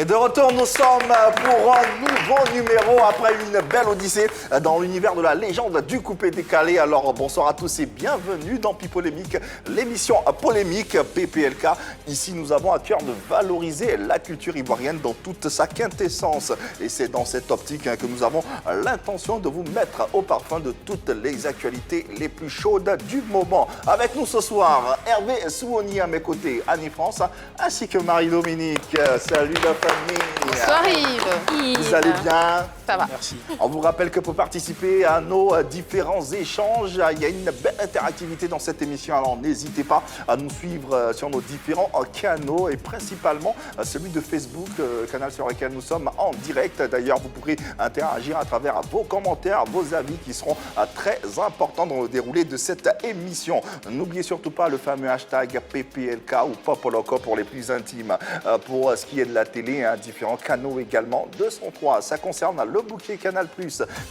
De retour, nous sommes pour un nouveau numéro après une belle odyssée dans l'univers de la légende du coupé décalé. Alors bonsoir à tous et bienvenue dans Pipolémique, l'émission polémique PPLK. Ici, nous avons à cœur de valoriser la culture ivoirienne dans toute sa quintessence. Et c'est dans cette optique que nous avons l'intention de vous mettre au parfum de toutes les actualités les plus chaudes du moment. Avec nous ce soir, Hervé Souoni à mes côtés, Annie France, ainsi que Marie-Dominique. Salut la famille. Bonsoir Yves. Vous allez bien? Ça va. Merci. On vous rappelle que pour participer à nos différents échanges, il y a une belle interactivité dans cette émission. Alors n'hésitez pas à nous suivre sur nos différents canaux et principalement celui de Facebook, canal sur lequel nous sommes en direct. D'ailleurs, vous pourrez interagir à travers vos commentaires, vos avis qui seront très importants dans le déroulé de cette émission. N'oubliez surtout pas le fameux hashtag PPLK ou Popoloco pour les plus intimes. Pour ce qui est de la télé, différents canaux également. 203, ça concerne le bouquet Canal+,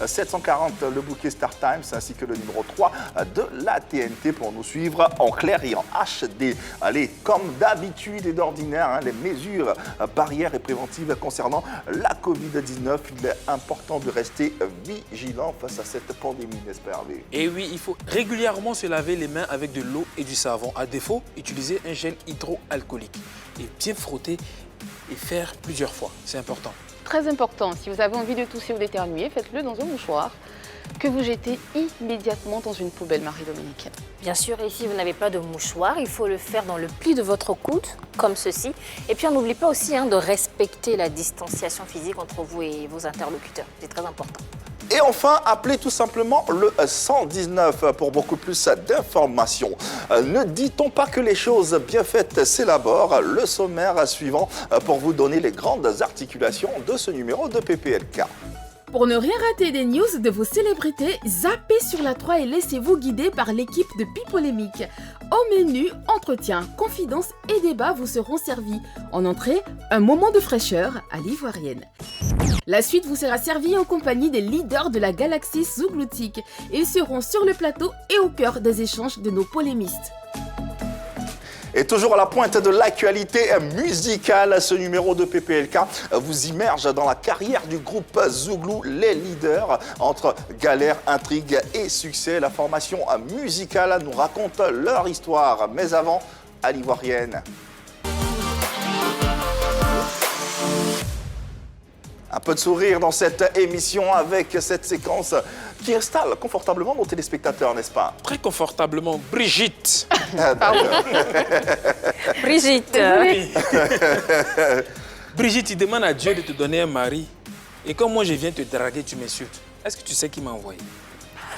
740, le bouquet Star Times, ainsi que le numéro 3 de la TNT pour nous suivre en clair et en HD. Allez, comme d'habitude et d'ordinaire, les mesures barrières et préventives concernant la Covid-19, il est important de rester vigilant face à cette pandémie, n'est-ce pas Hervé? Et oui, il faut régulièrement se laver les mains avec de l'eau et du savon. À défaut, utiliser un gel hydroalcoolique et bien frotter et faire plusieurs fois. C'est important. Très important, si vous avez envie de tousser ou d'éternuer, faites-le dans un mouchoir que vous jetez immédiatement dans une poubelle, Marie-Dominique. Bien sûr, et si vous n'avez pas de mouchoir, il faut le faire dans le pli de votre coude, comme ceci. Et puis on n'oublie pas aussi de respecter la distanciation physique entre vous et vos interlocuteurs. C'est très important. Et enfin, appelez tout simplement le 119 pour beaucoup plus d'informations. Ne dit-on pas que les choses bien faites s'élaborent? Le sommaire suivant pour vous donner les grandes articulations de ce numéro de PPLK. Pour ne rien rater des news de vos célébrités, zappez sur la 3 et laissez-vous guider par l'équipe de Pipolémique. Au menu, entretien, confidence et débat vous seront servis. En entrée, un moment de fraîcheur à l'ivoirienne. La suite vous sera servie en compagnie des leaders de la galaxie zougloutique. Ils seront sur le plateau et au cœur des échanges de nos polémistes. Et toujours à la pointe de l'actualité musicale, ce numéro de PPLK vous immerge dans la carrière du groupe Zouglou, les leaders. Entre galère, intrigue et succès, la formation musicale nous raconte leur histoire. Mais avant, à l'ivoirienne. Un peu de sourire dans cette émission avec cette séquence qui installe confortablement nos téléspectateurs, n'est-ce pas? Très confortablement, Brigitte. Brigitte. Oui. Brigitte, il demande à Dieu de te donner un mari. Et comme moi, je viens te draguer, tu m'insultes. Est-ce que tu sais qui m'a envoyé?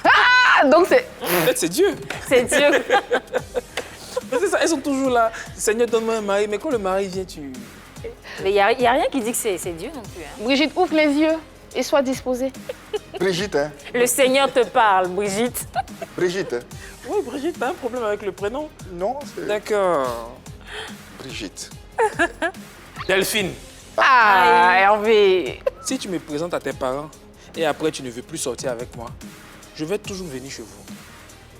Ah, donc c'est... Peut-être c'est Dieu. C'est Dieu. Mais c'est ça, elles sont toujours là. Seigneur, donne-moi un mari. Mais quand le mari vient, tu... Mais il n'y a rien qui dit que c'est Dieu non plus. Brigitte, ouvre les yeux et sois disposée. Brigitte, hein? Le Seigneur te parle, Brigitte. Brigitte. Oui, Brigitte, t'as un problème avec le prénom? Non, c'est D'accord. Brigitte. Delphine, Ah, Hervé. si tu me présentes à tes parents et après tu ne veux plus sortir avec moi, je vais toujours venir chez vous.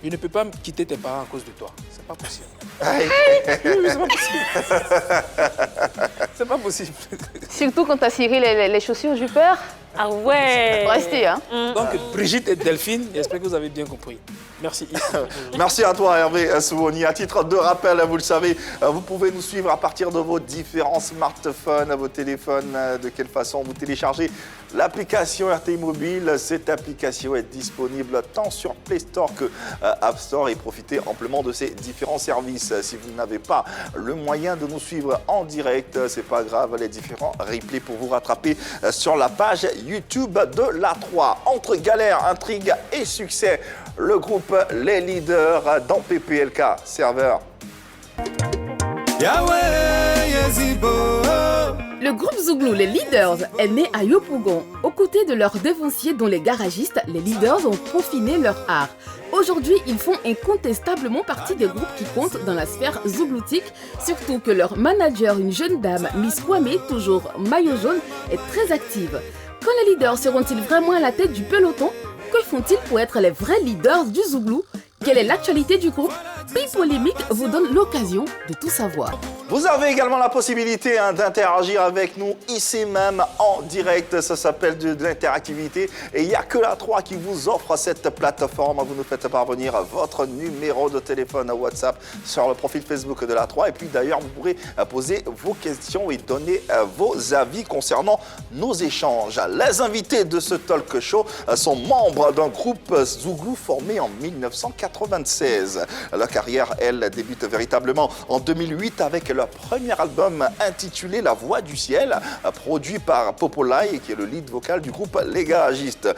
Je ne peux pas quitter tes parents à cause de toi. C'est pas possible. Oui, c'est pas possible. C'est pas possible. Surtout quand t'as ciré les chaussures du père. Ah ouais. Restez, hein. Donc, Brigitte et Delphine, j'espère que vous avez bien compris. Merci. Merci à toi Hervé Souoni. À titre de rappel, vous le savez, vous pouvez nous suivre à partir de vos différents smartphones, vos téléphones. De quelle façon vous téléchargez l'application RTI Mobile? Cette application est disponible tant sur Play Store que App Store et profitez amplement de ces différents services. Si vous n'avez pas le moyen de nous suivre en direct, c'est pas grave, les différents replays pour vous rattraper sur la page YouTube de la 3. Entre galère, intrigue et succès, le groupe Les Leaders dans PPLK. Serveur. Le groupe Zouglou, les Leaders, est né à Yopougon. Aux côtés de leurs devanciers dont les garagistes, les Leaders ont peaufiné leur art. Aujourd'hui, ils font incontestablement partie des groupes qui comptent dans la sphère zougloutique, surtout que leur manager, une jeune dame, Miss Kwame, toujours maillot jaune, est très active. Quand les leaders seront-ils vraiment à la tête du peloton? Que font-ils pour être les vrais leaders du Zouglou? Quelle est l'actualité du groupe? Pipolémique vous donne l'occasion de tout savoir. Vous avez également la possibilité d'interagir avec nous ici même en direct. Ça s'appelle de l'interactivité. Et il n'y a que la 3 qui vous offre cette plateforme. Vous nous faites parvenir votre numéro de téléphone WhatsApp sur le profil Facebook de la 3. Et puis d'ailleurs, vous pourrez poser vos questions et donner vos avis concernant nos échanges. Les invités de ce talk show sont membres d'un groupe Zouglou formé en 1996. Leur carrière, elle, débute véritablement en 2008 avec leur premier album intitulé La Voix du Ciel, produit par Popolai, qui est le lead vocal du groupe Les Garagistes.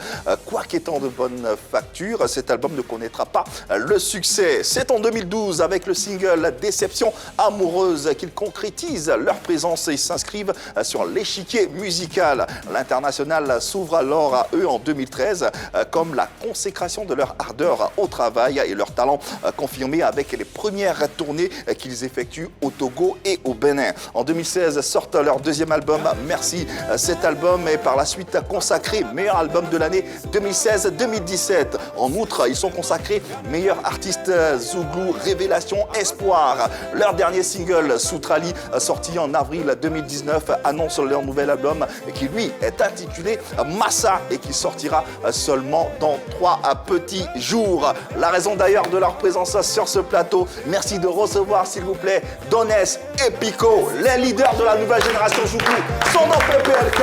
Quoiqu'étant de bonne facture, cet album ne connaîtra pas le succès. C'est en 2012, avec le single Déception amoureuse, qu'ils concrétisent leur présence et s'inscrivent sur l'échiquier musical. L'international s'ouvre alors à eux en 2013, comme la consécration de leur ardeur au travail et leur talent confirmé avec les premières tournées qu'ils effectuent au Togo et au Bénin. En 2016, sortent leur deuxième album, Merci. Cet album est par la suite consacré meilleur album de l'année 2016-2017. En outre, ils sont consacrés meilleur artiste Zouglou, Révélation, Espoir. Leur dernier single, Soutrali, sorti en avril 2019, annonce leur nouvel album qui, lui, est intitulé Massa et qui sortira seulement dans 3 petits jours. La raison d'ailleurs de leur présence sur ce plateau, merci de recevoir, s'il vous plaît, Doness et Pico, les leaders de la nouvelle génération Zouglou, sont dans PPLK.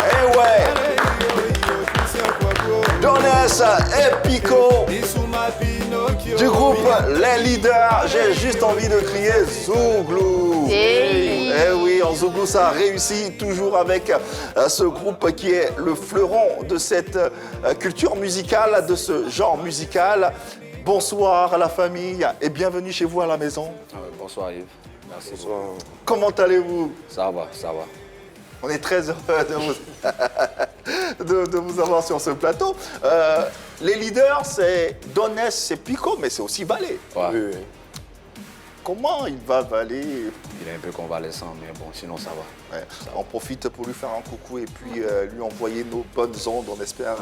Eh ouais! Doness et Pico du groupe Les Leaders. J'ai juste envie de crier Zouglou. Eh oui, en Zouglou, ça a réussi toujours avec ce groupe qui est le fleuron de cette culture musicale, de ce genre musical. Bonsoir à la famille et bienvenue chez vous à la maison. Bonsoir Yves. Merci. Bonsoir. Comment allez-vous? Ça va, ça va. On est très heureux de vous avoir sur ce plateau. Les leaders, c'est Doness, c'est Pico, mais c'est aussi Valé. Ouais. Oui. Comment il va, Valé? Il est un peu convalescent, mais bon, sinon ça va. Ouais. On profite pour lui faire un coucou et puis lui envoyer nos bonnes ondes. On espère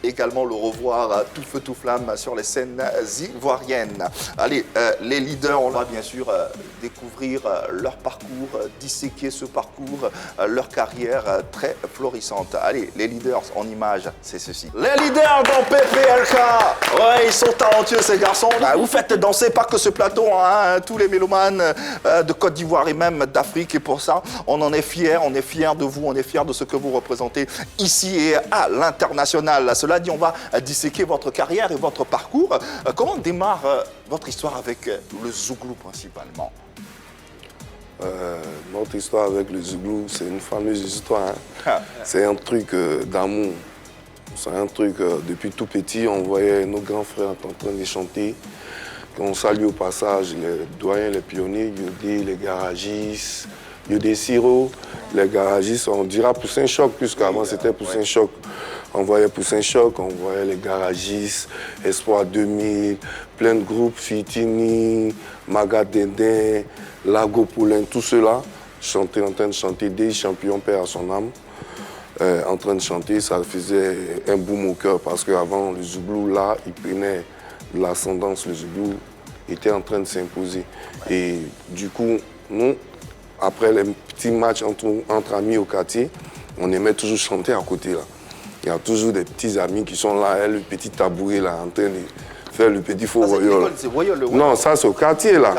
également le revoir tout feu, tout flamme sur les scènes ivoiriennes. Allez, les leaders, on va bien sûr découvrir leur parcours, disséquer ce parcours, leur carrière très florissante. Allez, les leaders en image, c'est ceci. Les leaders dans PPLK. Ouais, ils sont talentueux ces garçons. Vous faites danser pas que ce plateau, hein, tous les mélomanes de Côte d'Ivoire et même d'Afrique. Et pour ça, on en est fiers de vous, on est fiers de ce que vous représentez ici et à l'international. Cela dit, on va disséquer votre carrière et votre parcours. Comment démarre votre histoire avec le Zouglou principalement? Notre histoire avec le Zouglou, c'est une fameuse histoire. Hein. C'est un truc d'amour. C'est un truc, depuis tout petit, on voyait nos grands frères en train de chanter. On salue au passage les doyens, les pionniers, Yodé, les garagistes, Yodé Siro, les garagistes, on dira Poussin Choc, puisqu'avant c'était Poussin Choc. On voyait Poussin Choc, on voyait les garagistes, Espoir 2000, plein de groupes, Fitini, Maga Dendin, Lago Poulain, tout cela chantaient, en train de chanter, des champions, père à son âme. En train de chanter, ça faisait un boom au cœur parce qu'avant, le Zouglou, là, il prenait l'ascendance, le Zouglou était en train de s'imposer. Et du coup, nous, après les petits matchs entre amis au quartier, on aimait toujours chanter à côté, là. Il y a toujours des petits amis qui sont là, le petit tabouret, là, en train de faire le petit faux voyol. Non, ça, c'est au quartier, là.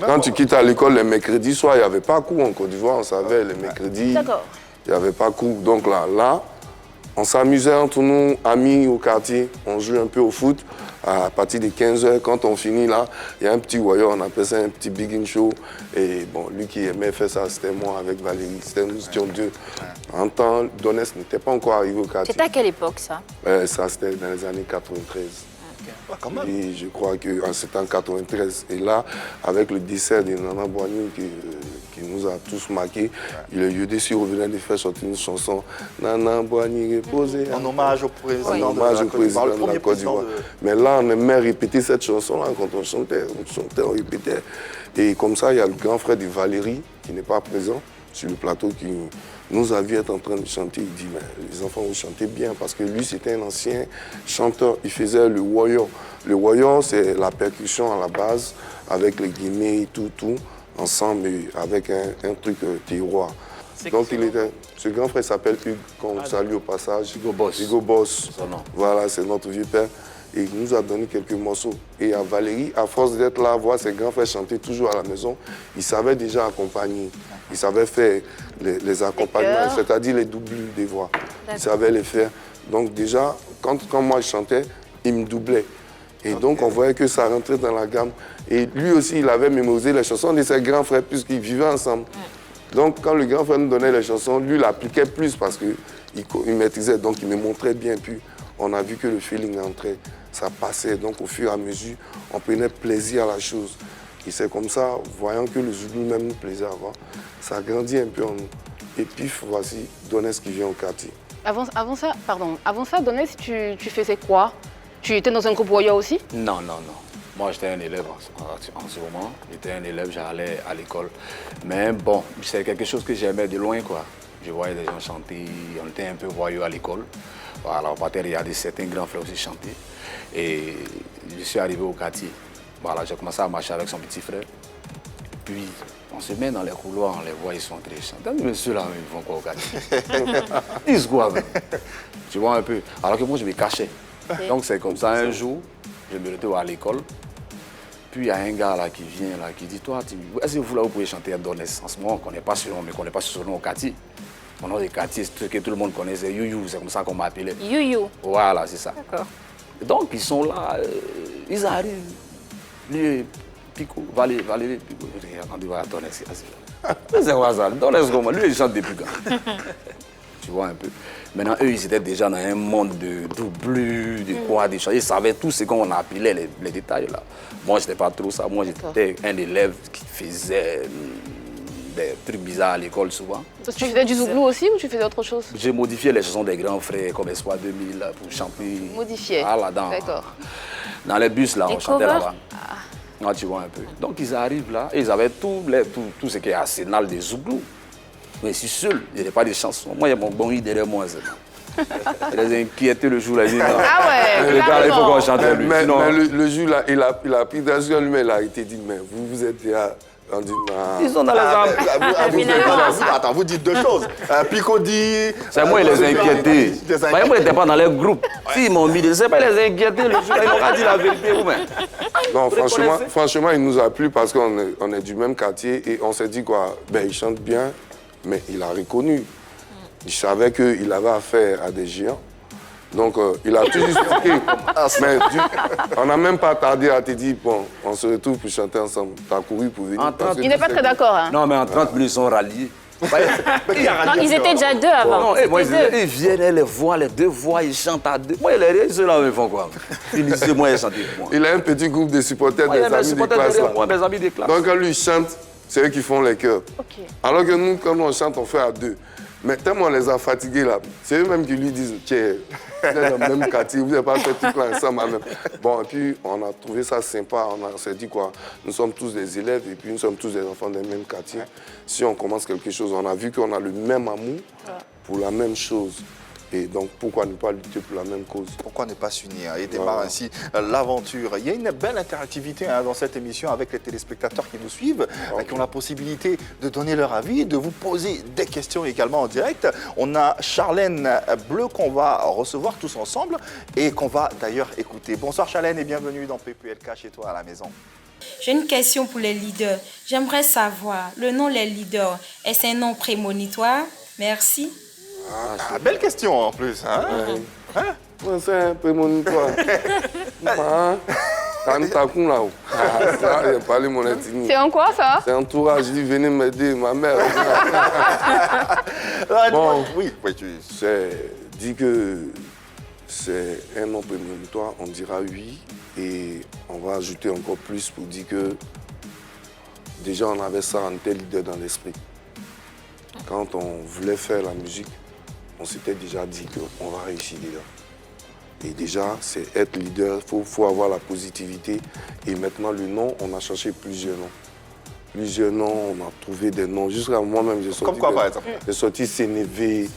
Quand tu quittes à l'école les mercredis soirs, il n'y avait pas cours en Côte d'Ivoire, on savait, les mercredis. D'accord. Il n'y avait pas cours. Donc là, on s'amusait entre nous, amis au quartier, on jouait un peu au foot. À partir de 15h, quand on finit là, il y a un petit voyeur, on appelle ça un petit begin show. Et bon, lui qui aimait faire ça, c'était moi avec Valérie. C'était nous étions deux. En temps, Doness n'était pas encore arrivé au quartier. C'était à quelle époque ça? Ça, c'était dans les années 93. Okay. Et je crois que c'était en 93. Et là, avec le décès de Nana Boigny qui nous a tous marqués, le Yodé Siro venait de faire sortir une chanson Nana Boigny reposé. En hommage au président de la Côte d'Ivoire. Mais là, on aimait répéter cette chanson-là quand on chantait. On répétait. Et comme ça, il y a le grand frère de Valérie qui n'est pas présent sur le plateau qui nous a vu être en train de chanter. Il dit, mais les enfants, vous chantez bien parce que lui, c'était un ancien chanteur. Il faisait le woyo. Le woyo, c'est la percussion à la base avec les guillemets et tout. ensemble et avec un truc terroir. Donc ce grand frère s'appelle Hugues, qu'on salue au passage. Hugo Boss. Hugo Boss. Son nom. Voilà, c'est notre vieux père. Et il nous a donné quelques morceaux. Et à Valérie, à force d'être là, voir ses grands frères chanter toujours à la maison, il savait déjà accompagner. Il savait faire les accompagnements, c'est-à-dire les doublures des voix. Il savait les faire. Donc déjà, quand moi je chantais, il me doublait. Et donc on voyait que ça rentrait dans la gamme. Et lui aussi, il avait mémorisé les chansons de ses grands frères puisqu'ils vivaient ensemble. Donc quand le grand frère nous donnait les chansons, lui il appliquait plus parce qu'il maîtrisait. Donc il me montrait bien. Puis on a vu que le feeling entrait, ça passait. Donc au fur et à mesure, on prenait plaisir à la chose. Et c'est comme ça, voyant que le Zouglou même nous plaisait avant, ça grandit un peu en nous. Et puis voici Donès qui vient au quartier. Avant ça, Donès, tu faisais quoi? Tu étais dans un groupe Warrior aussi? Non. Moi, j'étais un élève en ce moment. J'étais un élève, j'allais à l'école. Mais bon, c'est quelque chose que j'aimais de loin, quoi. Je voyais des gens chanter, on était un peu voyous à l'école. Voilà, on partait regarder certains grands frères aussi chanter. Et je suis arrivé au quartier. Voilà, j'ai commencé à marcher avec son petit frère. Puis, on se met dans les couloirs, on les voit, ils sont très chantants. Mais ceux-là, ils font quoi au quartier? Ils se quoi, même? Tu vois un peu. Alors que moi, je me cachais. Donc, c'est comme ça, un jour, je me retrouve à l'école. Puis, il y a un gars là qui vient, là, qui dit, toi, est-ce que vous, là, vous pouvez chanter à Donès? En ce moment, on ne connaît pas ce nom, mais on ne connaît pas ce nom au quartier. Mon nom de quartier, ce que tout le monde connaît, c'est You, c'est comme ça qu'on m'appelait. You. Voilà, c'est ça. D'accord. Donc, ils sont là, ils arrivent. Lui, Pico, Valérie, Pico. J'ai entendu voir Donès. C'est quoi ça? Donès, comment? Lui, il chante depuis quand? Tu vois un peu. Maintenant, eux, ils étaient déjà dans un monde de doublure, de quoi, des choses. Ils savaient tout ce qu'on appelait les détails là. Moi, je n'étais pas trop ça. Moi, j'étais un élève qui faisait des trucs bizarres à l'école souvent. Tu faisais du Zouglou aussi ou tu faisais autre chose? J'ai modifié les chansons des grands frères comme Espoir 2000 là, pour chanter. Modifié. Ah, là-dedans. D'accord. Dans les bus, là, Des on chantait covers? là-bas. Ah, tu vois un peu. Donc, ils arrivent là, et ils avaient tout ce qui est arsenal des Zouglou. Mais je suis seul, il n'y avait pas de chansons. Moi, il y a mon bon riz derrière moi. Il les a inquiétés le jour là. Il dit, non. Ah ouais, Le gars, il faut qu'on chante lui. Mais Sinon, le jour là, il a pris d'un jour lui-même, il a été dit, mais vous êtes déjà rendu. ils sont dans les arbres. Attends, vous dites deux choses. Pico dit... C'est moi, il les a inquiétés. Moi, ils n'étaient pas dans les groupes. S'ils m'ont mis, c'est pas les inquiétés le jour là. Ils m'ont dit la vérité, vous-même. Non, franchement, il nous a plu parce qu'on est du même quartier et on s'est dit quoi, ben il chante bien, mais il a reconnu. Il savait qu'il avait affaire à des géants. Donc, il a tout justifié. Mais on n'a même pas tardé à te dire, bon, on se retrouve pour chanter ensemble. Tu as couru pour venir. Il n'est pas très d'accord. Hein. Non, mais en 30 minutes, ils sont ralliés. Non, ils étaient déjà deux avant. Non, moi, ils viennent, les voix, les deux voix, ils chantent à deux. Moi, ceux-là, ils font quoi? Ils disent, moi, ils chantent. Il a un petit groupe de supporters Moi, des amis de classe. mes amis de classe. Donc, quand lui chante, c'est eux qui font les chœurs. Ok. Alors que nous, quand on chante, on fait à deux. Mais tellement on les a fatigués là, c'est eux-mêmes qui lui disent, tiens, vous êtes dans le même quartier, vous n'avez pas fait tout là ensemble. Même. Bon, et puis on a trouvé ça sympa, on s'est dit quoi, nous sommes tous des élèves et puis nous sommes tous des enfants d'un même quartier. Si on commence quelque chose, on a vu qu'on a le même amour pour la même chose. Et donc, pourquoi ne pas lutter pour la même cause? Pourquoi ne pas s'unir et démarrer ainsi l'aventure? Il y a une belle interactivité dans cette émission avec les téléspectateurs qui nous suivent, qui ont la possibilité de donner leur avis, de vous poser des questions également en direct. On a Charlène Bleu qu'on va recevoir tous ensemble et qu'on va d'ailleurs écouter. Bonsoir Charlène et bienvenue dans PPLK chez toi à la maison. J'ai une question pour les leaders. J'aimerais savoir, le nom les leaders, est-ce un nom prémonitoire? Merci. Belle question en plus. Hein? Ouais, c'est un prémonitoire. C'est en quoi ça? C'est un entourage, je dis venez m'aider, ma mère. Bon, oui, c'est dit que c'est un nom prémonitoire, on dira oui, et on va ajouter encore plus pour dire que déjà on avait ça en tel leader dans l'esprit. Quand on voulait faire la musique, on s'était déjà dit qu'on va réussir déjà. Et déjà, c'est être leader, il faut avoir la positivité. Et maintenant, le nom, on a cherché plusieurs noms. Plusieurs noms, on a trouvé des noms. Jusqu'à moi-même, j'ai sorti. Comme quoi, par exemple? J'ai sorti Sénévé.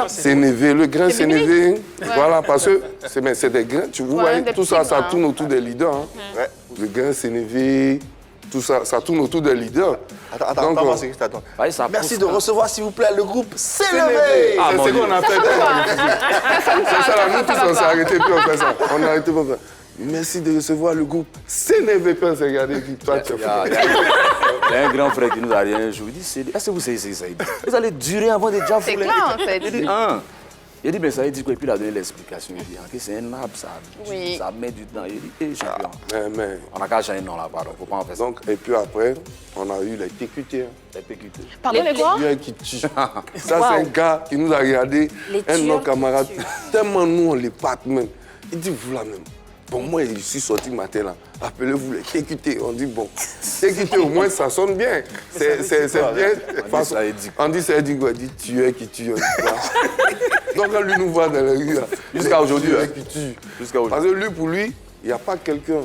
Sénévé, le grain Sénévé. Voilà, parce que c'est des grains, tu vois, tout ça, ça tourne autour des leaders. Hein. Le grain Sénévé, tout ça, ça tourne autour des leaders. Attends, Ouais, ça merci pousse, de là. recevoir, s'il vous plaît, le groupe C'est C'est levé. c'est ce qu'on a fait. C'est ça, nous tous, on s'est arrêtés, puis on fait ça. On a arrêté pour faire. Merci de recevoir le groupe Sénévé, puis on s'est regardé, puis toi, tu as fait. Il y a un grand frère qui nous a dit un jour, il dit, est-ce que vous savez ce que ça veut dire? Vous allez durer avant de déjà C'est fouler. clair, en fait. Il dit, il dit, mais ça veut dire quoi? Et puis il a donné l'explication. Il dit, ok, c'est un arbre, Oui. ça met du temps. Il dit, champion. Mais, On n'a qu'à changer de nom là-bas, donc faut pas en faire ça. donc, et puis après, on a eu les TQT. Hein. Les PQT. Pardon, les quoi? Tueur qui tue. Ça, c'est un gars qui nous a regardé, Les un de nos tueurs qui camarades. tuent. Tellement nous, on les pâte même. Il dit, vous là même. Bon, moi, je suis sorti matin là. Appelez-vous les TQT. On dit, bon, TQT, au moins, ça sonne bien. C'est bien. On dit, ça dit quoi? Il dit, tueur qui tue. On dit, quoi? Donc, quand lui nous voit dans la rue, là, Jusqu'à aujourd'hui, tueur hein. qui tue. Jusqu'à aujourd'hui. Parce que lui, pour lui, il n'y a pas quelqu'un.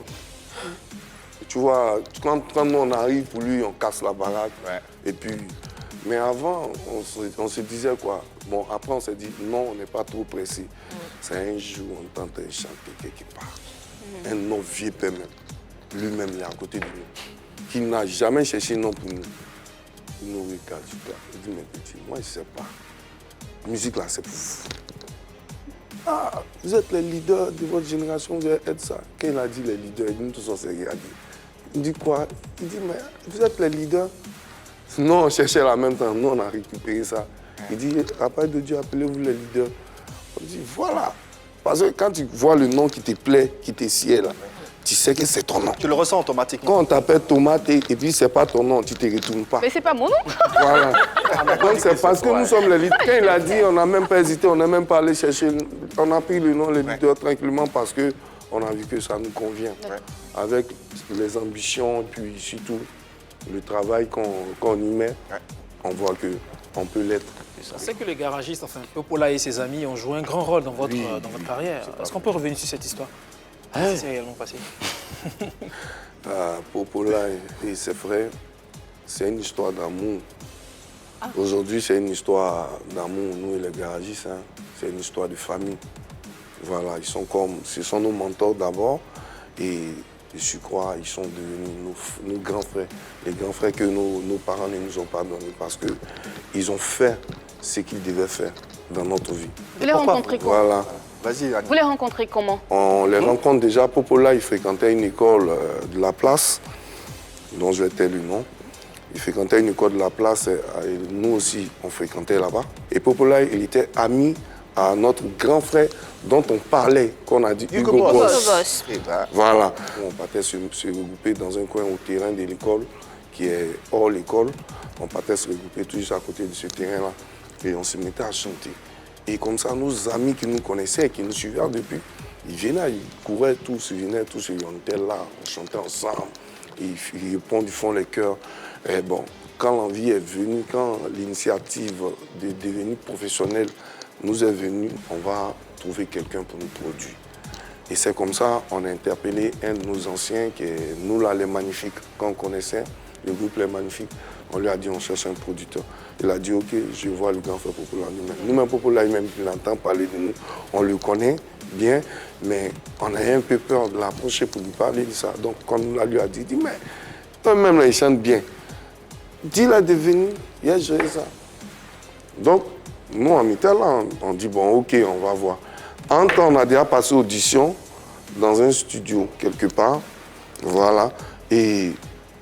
Tu vois, quand nous on arrive, pour lui, on casse la baraque. Ouais. Et puis, mais avant, on se disait quoi? Bon, après, on s'est dit, non, on n'est pas trop pressé. C'est un jour, on t'entend chanter quelque part. Un nom vieux père même. Lui-même, il est à côté de nous. Qui n'a jamais cherché non pour nous. Il nous regarde, il dit, mais petit, moi, je ne sais pas. La musique, là, c'est pour vous. Ah, vous êtes les leaders de votre génération, vous allez être ça. Quand il a dit les leaders, nous tous on s'est regardés. Il dit quoi? Il dit, mais vous êtes les leaders? Non, on cherchait en même temps, nous on a récupéré ça. Il dit, après de Dieu, appelez-vous les leaders. On dit, voilà. Parce que quand tu vois le nom qui te plaît, qui te sied là, tu sais que c'est ton nom. Tu le ressens automatiquement. Quand on t'appelle Tomate et puis c'est pas ton nom, tu ne te retournes pas. Mais c'est pas mon nom. Voilà. Donc c'est parce que nous sommes les leaders. Quand il a dit, on n'a même pas hésité, on n'a même pas allé chercher. On a pris le nom, les leaders, tranquillement parce qu'on a vu que ça nous convient. Avec les ambitions et puis surtout le travail qu'on y met, on voit qu'on peut l'être. C'est que les garagistes, enfin Popola et ses amis ont joué un grand rôle dans votre, dans votre carrière. Est-ce qu'on peut revenir sur cette histoire? Qu'est-ce qui s'est réellement passé? Popola et ses frères, c'est une histoire d'amour. Aujourd'hui, c'est une histoire d'amour, nous et les garagistes. Hein. C'est une histoire de famille. Voilà, ce sont nos mentors d'abord. Et je crois qu'ils sont devenus nos grands frères. Les grands frères que nos parents ne nous ont pas donnés parce qu'ils ont fait ce qu'ils devaient faire dans notre vie. Vous les rencontrez comment? Voilà. Vas-y, Annie. Vous les rencontrez comment? On les rencontre déjà. Popola, il fréquentait une école de la place, dont je vais taire le nom. Il fréquentait une école de la place et nous aussi, on fréquentait là-bas. Et Popola, il était ami à notre grand frère dont on parlait, qu'on a dit Hugo Boss. Voilà. On partait se regrouper dans un coin au terrain de l'école, qui est hors l'école. On partait se regrouper toujours à côté de ce terrain-là. Et on se mettait à chanter. Et comme ça, nos amis qui nous connaissaient, qui nous suivaient depuis, ils venaient, ils couraient tous, ils venaient tous, on était là, on chantait ensemble. Ils répondent du fond les cœurs. Et bon, quand l'envie est venue, quand l'initiative de devenir professionnel nous est venue, on va trouver quelqu'un pour nous produire. Et c'est comme ça qu'on a interpellé un de nos anciens, qui est nous là, les Magnifiques, qu'on connaissait, le groupe Les Magnifiques. On lui a dit, on cherche un producteur. Il a dit, ok, je vois le grand frère Popola lui-même. Nous-mêmes, Popola lui-même, il entend parler de nous. On le connaît bien, mais on a un peu peur de l'approcher pour lui parler de ça. Donc, quand on lui a dit, il dit, mais toi-même, là, il chante bien. Dis-le de venir, il a géré ça. Donc, nous, on était là, on dit, bon, ok, on va voir. En temps, on a déjà passé audition dans un studio, quelque part. Voilà. Et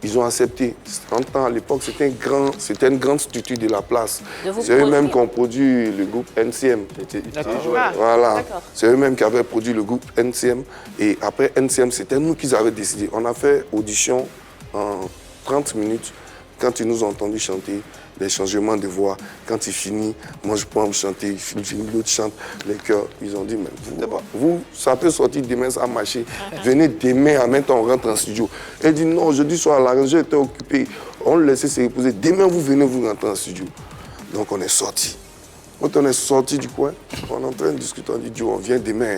ils ont accepté. En temps, à l'époque, c'était une grande structure de la place. C'est eux-mêmes qui ont produit le groupe NCM. Voilà. C'est eux-mêmes qui avaient produit le groupe NCM. Et après NCM, c'était nous qui avaient décidé. On a fait audition en 30 minutes. Quand ils nous ont entendu chanter, les changements de voix, quand il finit, moi je peux me chanter, il finit, l'autre chante, les chœurs. Ils ont dit, mais vous, ça peut sortir demain, ça a marché. Venez demain, en même temps, on rentre en studio. Elle dit, non, jeudi soir, la région était occupée. On le laissait se reposer. Demain, vous venez, vous rentrez en studio. Donc on est sorti. Quand on est sorti du coin, on est en train de discuter, on dit, Dieu, on vient demain.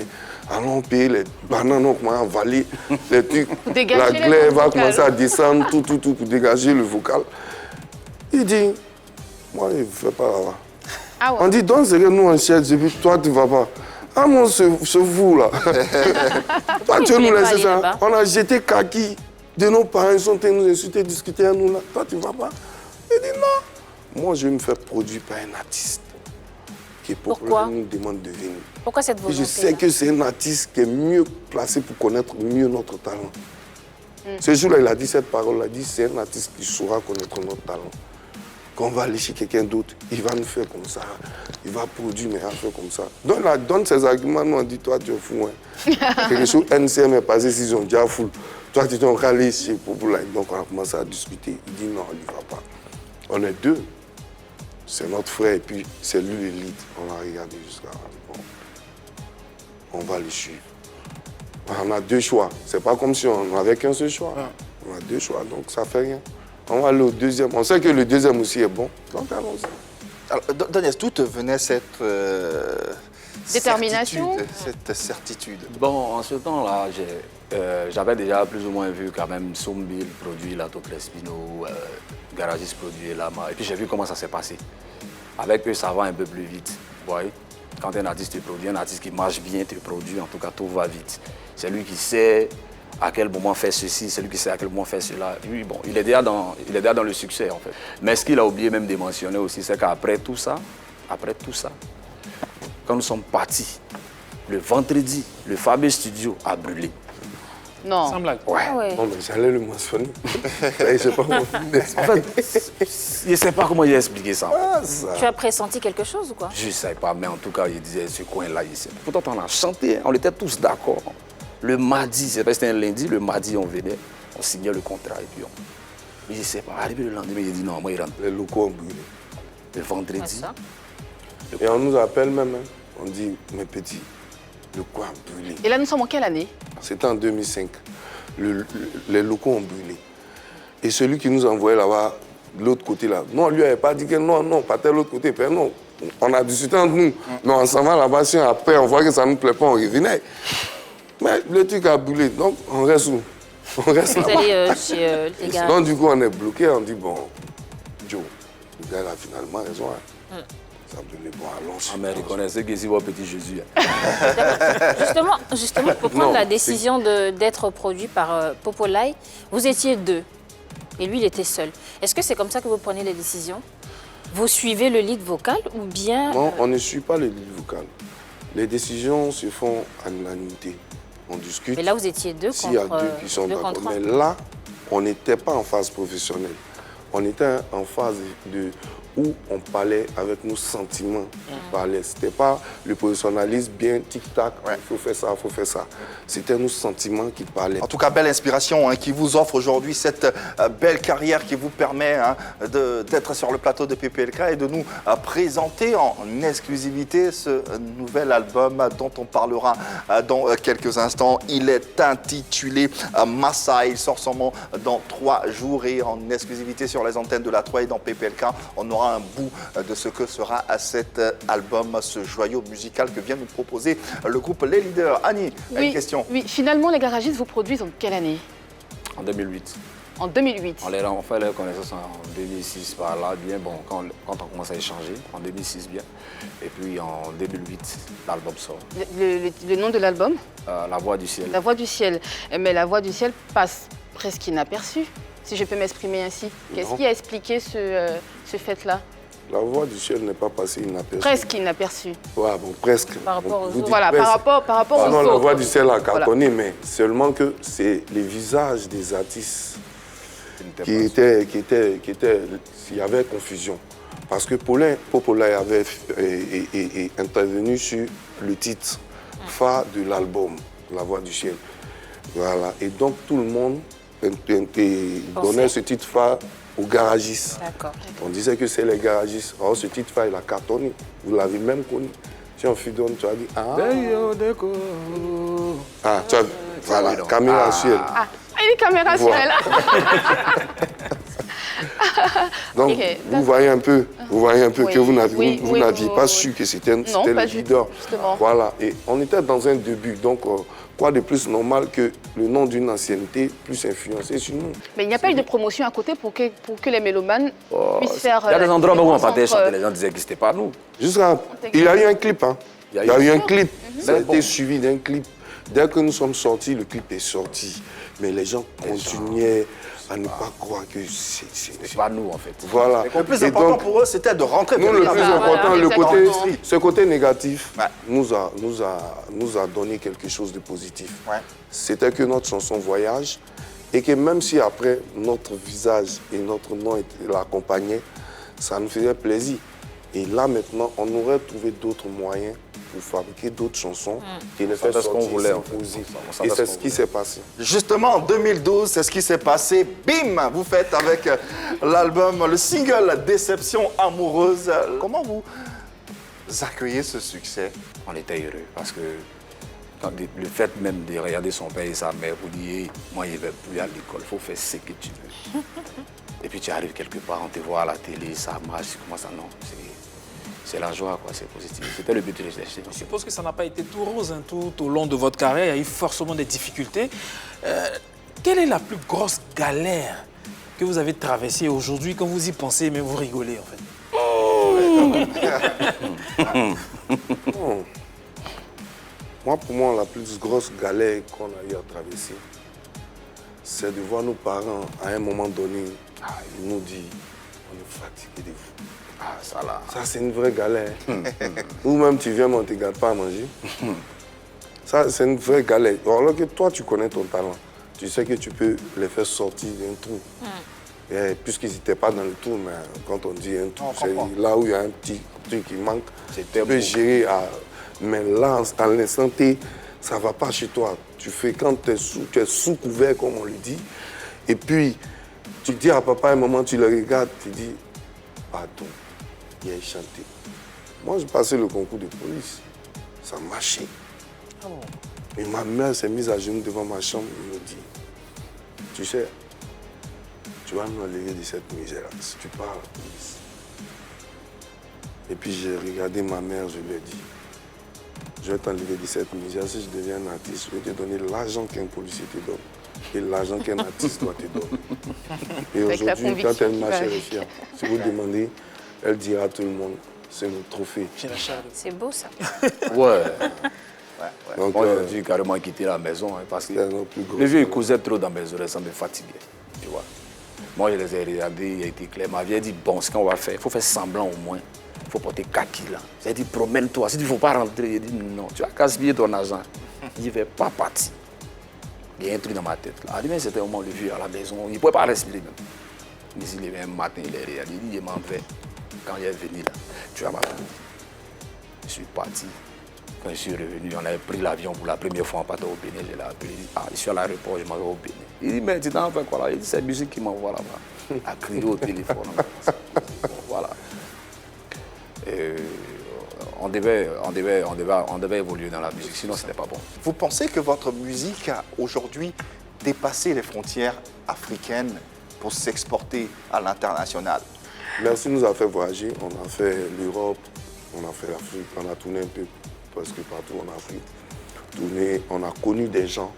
Allons payer les bananes, on commence à avaler les trucs. La glaire va commencer à descendre, tout, pour dégager le vocal. Il dit, moi, je ne vais pas là-bas. Ah ouais. On dit, donc, c'est que nous, on cherche, et puis toi, tu ne vas pas. Ah, moi, c'est vous, là. Toi, tu veux nous laisser ça. On a jeté kaki de nos parents, ils sont en train de nous insulter, discuter à nous là. Toi, tu ne vas pas? Il dit non. Moi, je vais me faire produire par un artiste qui est populaire, nous demande de venir. Pourquoi cette volonté? Je sais que c'est un artiste qui est mieux placé pour connaître mieux notre talent. Ce jour-là, il a dit cette parole, il a dit c'est un artiste qui saura connaître notre talent. Quand on va aller chez quelqu'un d'autre, il va nous faire comme ça, il va produire, mais il va faire comme ça. Donc, il donne ses arguments, nous on dit, toi tu es fou. Hein. Quelque chose, NCM est passé, s'ils ont déjà fou. Toi tu t'es allé chez Populaire. Donc on a commencé à discuter. Il dit non, il ne va pas. On est deux. C'est notre frère et puis c'est lui l'élite. On a regardé jusqu'à... Bon, on va le suivre. On a deux choix. C'est pas comme si on n'avait qu'un seul choix. On a deux choix, donc ça fait rien. On va aller au deuxième. On sait que le deuxième aussi est bon. Donc allons-y. Alors, Daniel, d'où te venait cette détermination, cette certitude? Bon, en ce temps-là, j'avais déjà plus ou moins vu quand même Sombil produire Lato Crespino, Garagiste produire Lama. Et puis j'ai vu comment ça s'est passé. Avec eux, ça va un peu plus vite. Vous voyez? Quand un artiste te produit, un artiste qui marche bien te produit, en tout cas, tout va vite. C'est lui qui sait à quel moment faire ceci, c'est lui qui sait à quel moment faire cela. Lui, bon, il est déjà dans le succès, en fait. Mais ce qu'il a oublié même de mentionner aussi, c'est qu'après tout ça, quand nous sommes partis, le vendredi, le Fabé Studio a brûlé. Non. Sans blague. Ouais. Ah ouais. Non, mais j'allais le mentionner. Je sais pas comment En fait, je ne sais pas comment il a expliqué ça. Tu as pressenti quelque chose ou quoi? Je ne sais pas, mais en tout cas, il disait ce coin-là. Pourtant, on a chanté, on était tous d'accord. Le mardi, c'était un lundi, le mardi, on venait, on signait le contrat et puis on... Mais je ne sais pas, arrivé le lendemain, il a dit non, moi, il rentre. Les locaux ont brûlé. Le vendredi. Ça. Et on nous appelle même, hein. On dit, mes petits, le coin a brûlé. Et là, nous sommes en quelle année? C'était en 2005. Les locaux ont brûlé. Et celui qui nous envoyait là-bas, de l'autre côté là, non, lui n'avait pas dit que non, pas tel l'autre côté. Mais non, on a discuté entre nous. Non, on s'en va là-bas, si après on voit que ça ne nous plaît pas, on revenait. Mais le truc a brûlé, donc on reste où? On reste Vous là-bas. allez chez les gars. Donc du coup, on est bloqué, on dit, bon, Joe, le gars a finalement raison. Hein. Ça a brûlé, bon, allons. Ah, mais reconnaissez que c'est votre petit Jésus. Justement, pour prendre la décision d'être produit par Popolaï, vous étiez deux et lui, il était seul. Est-ce que c'est comme ça que vous prenez les décisions? Vous suivez le lead vocal ou bien... Non, on ne suit pas le lead vocal. Les décisions se font à l'unanimité. On discute. Mais là, vous étiez deux S'il y a contre deux qui sont d'accord. contre un. Mais là, on n'était pas en phase professionnelle. On était en phase où on parlait avec nos sentiments. On parlait. Ce n'était pas le professionnalisme bien tic-tac, il faut faire ça, il faut faire ça. C'était nos sentiments qui parlaient. En tout cas, belle inspiration hein, qui vous offre aujourd'hui cette belle carrière qui vous permet hein, d'être sur le plateau de PPLK et de nous présenter en exclusivité ce nouvel album dont on parlera dans quelques instants. Il est intitulé Massa. Il sort son nom dans 3 jours et en exclusivité sur les antennes de la 3 et dans PPLK, on aura un bout de ce que sera cet album, ce joyau musical que vient nous proposer le groupe Les Leaders. Annie, une question. Oui, finalement, les garagistes vous produisent en quelle année? En 2008. En 2008. On fait la connaissance en 2006 par là, bien, bon, quand on commence à échanger, en 2006 bien. Et puis en 2008, l'album sort. Le nom de l'album? La Voix du Ciel. La Voix du Ciel. Mais La Voix du Ciel passe presque inaperçue, si je peux m'exprimer ainsi. Qu'est-ce qui a expliqué ce fait-là? La Voix du Ciel n'est pas passée inaperçue. Presque inaperçue. Ouais, bon, presque. Par rapport aux autres. Voilà, par rapport aux non, autres. La Voix du Ciel a cartonné, mais seulement que c'est les visages des artistes qui étaient... Il y avait confusion. Parce que Popolaï avait intervenu sur le titre phare de l'album, La Voix du Ciel. Voilà. Et donc tout le monde donnait ce titre phare aux garagistes. D'accord. On disait que c'est les garagistes. Or, ce titre phare, il a cartonné. Vous l'avez même connu. Si on fidonne, tu as dit ah, tu as vu. Voilà, caméra ciel. Ah, il est caméra ciel. Donc, Okay, vous voyez un peu Oui, que vous n'aviez oui, pas su que c'était le leader. Justement. Voilà, et on était dans un début. Donc, quoi de plus normal que le nom d'une ancienneté plus influencé sur nous. Mais il n'y a pas eu de promotion à côté pour que les mélomanes puissent faire... Il y a des endroits où on partait chanter, les gens disaient que c'était pas nous. Il y a eu un clip, hein. Il y a eu un clip. Ça a été suivi d'un clip. Dès que nous sommes sortis, le clip est sorti. Mais les gens continuaient à ne pas croire que c'est pas nous, en fait. Voilà. Le plus important pour eux, c'était de rentrer. Nous, le plus important, ce côté négatif ouais. nous a donné quelque chose de positif. Ouais. C'était que notre chanson voyage et que même si après, notre visage et notre nom l'accompagnaient, ça nous faisait plaisir. Et là, maintenant, on aurait trouvé d'autres moyens pour fabriquer d'autres chansons qui les fait sortir voulait, en fait. Et c'est ce qui s'est passé. Justement, en 2012, c'est ce qui s'est passé. Bim, vous faites avec l'album, le single Déception amoureuse. Comment vous accueillez ce succès? On était heureux parce que le fait même de regarder son père et sa mère pour dire « moi, je ne vais plus à l'école, il faut faire ce que tu veux ». Et puis tu arrives quelque part, on te voit à la télé, ça marche, comment ça, non. C'est la joie, quoi, c'est positif. C'était le but de l'essai. Je suppose que ça n'a pas été tout rose hein, tout au long de votre carrière. Il y a eu forcément des difficultés. Quelle est la plus grosse galère que vous avez traversée aujourd'hui quand vous y pensez, mais vous rigolez en fait? Moi, pour moi, la plus grosse galère qu'on a eu à traverser, c'est de voir nos parents, à un moment donné, ils nous disent on est fatigué de vous. Ah, ça là. Ça, c'est une vraie galère. Ou même tu viens, mais on ne te garde pas à manger. Ça, c'est une vraie galère. Alors que toi, tu connais ton talent. Tu sais que tu peux les faire sortir d'un trou. Puisqu'ils n'étaient pas dans le trou, mais quand on dit un trou, c'est là où il y a un petit truc qui manque. Tu peux gérer. Mais là, à l'instant T, ça ne va pas chez toi. Tu fais quand tu es sous couvert, comme on le dit. Et puis, tu dis à papa, à un moment, tu le regardes, tu dis, pardon, il a chanté. Moi, j'ai passé le concours de police. Ça marchait. Et ma mère s'est mise à genoux devant ma chambre et me dit, tu sais, tu vas nous enlever de cette misère si tu pars à la police. Et puis j'ai regardé ma mère, je lui ai dit, je vais t'enlever de cette misère. Si je deviens un artiste, je vais te donner l'argent qu'un policier te donne et l'argent qu'un artiste doit te donner. Et aujourd'hui, quand elle marche, elle est fière. Si vous demandez, elle dira à tout le monde, c'est mon trophée. C'est beau ça. Ouais. Donc, moi, j'ai dû carrément quitter la maison hein, parce que les vieux causaient trop dans mes oreilles, ça me fatiguait. Tu vois. Moi, je les ai regardés, il a été clair. Ma vie a dit, bon, ce qu'on va faire, il faut faire semblant au moins. Il faut porter kaki là. J'ai dit, promène-toi. Si tu ne veux pas rentrer, il dit, non, tu vas gaspiller ton argent. Je ne vais pas partir. Il y a un truc dans ma tête. Là. C'était au moment où le vieux à la maison, il ne pouvait pas respirer même. Mais il est un matin, il est regardé, il dit, je m'en vais. Quand il est venu là, tu vas m'attendre. Je suis parti. Quand je suis revenu, on avait pris l'avion pour la première fois en partant au Bénin. Je l'ai appelé. Je suis à l'aéroport, je m'en vais au Bénin. Il dit, mais tu t'en fais quoi là? Il dit, c'est la musique qui m'envoie là-bas. À crier au téléphone. Bon, voilà. Et on devait évoluer dans la musique, sinon c'était pas bon. Vous pensez que votre musique a aujourd'hui dépassé les frontières africaines pour s'exporter à l'international? Merci nous a fait voyager. On a fait l'Europe, on a fait l'Afrique, on a tourné un peu presque partout en Afrique. On a connu des gens.